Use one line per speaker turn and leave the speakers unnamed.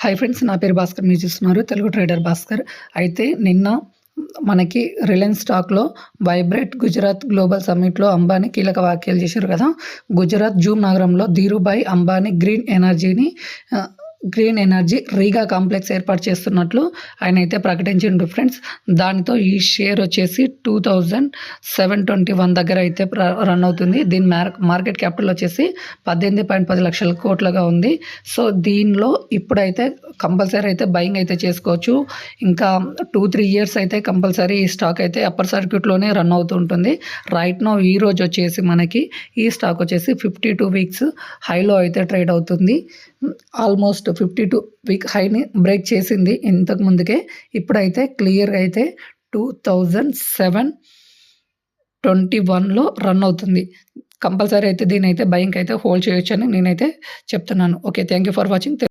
Hi friends, నా పేరు భాస్కర్. మీరు చూస్తున్నారు తెలుగు ట్రేడర్ భాస్కర్. అయితే నిన్న మనకి రిలయన్స్ స్టాక్‌లో వైబ్రెట్ గుజరాత్ గ్లోబల్ సమ్మిట్‌లో అంబానీ కీలక వ్యాఖ్యలు చేశారు కదా! గుజరాత్ జూమ్ నగరంలో Dhirubhai Ambani green energy giga complex ఏర్పాటు చేస్తున్నట్లు ఆయనైతే ప్రకటించిండు ఫ్రెండ్స్. దానితో ఈ షేర్ వచ్చేసి 2721 దగ్గర అయితే రన్ అవుతుంది. దీని మార్కెట్ క్యాపిటల్ వచ్చేసి 18.10 లక్షల కోట్లుగా ఉంది. సో దీనిలో ఇప్పుడైతే కంపల్సరీ అయితే బయింగ్ అయితే చేసుకోవచ్చు. ఇంకా 2-3 ఇయర్స్ అయితే కంపల్సరీ ఈ స్టాక్ అయితే అప్పర్ సర్క్యూట్లోనే రన్ అవుతూ ఉంటుంది. రైట్ నౌ ఈ రోజు వచ్చేసి మనకి ఈ స్టాక్ వచ్చేసి 52 వీక్స్ హైలో అయితే ట్రేడ్ అవుతుంది. ఆల్మోస్ట్ 52 వీక్ హైని బ్రేక్ చేసింది ఇంతకు ముందుకే. ఇప్పుడైతే క్లియర్గా అయితే 2721లో రన్ అవుతుంది. కంపల్సరీ అయితే దీనైతే బయింగ్ అయితే హోల్డ్ చేయొచ్చని నేనైతే చెప్తున్నాను. Okay, thank you for watching.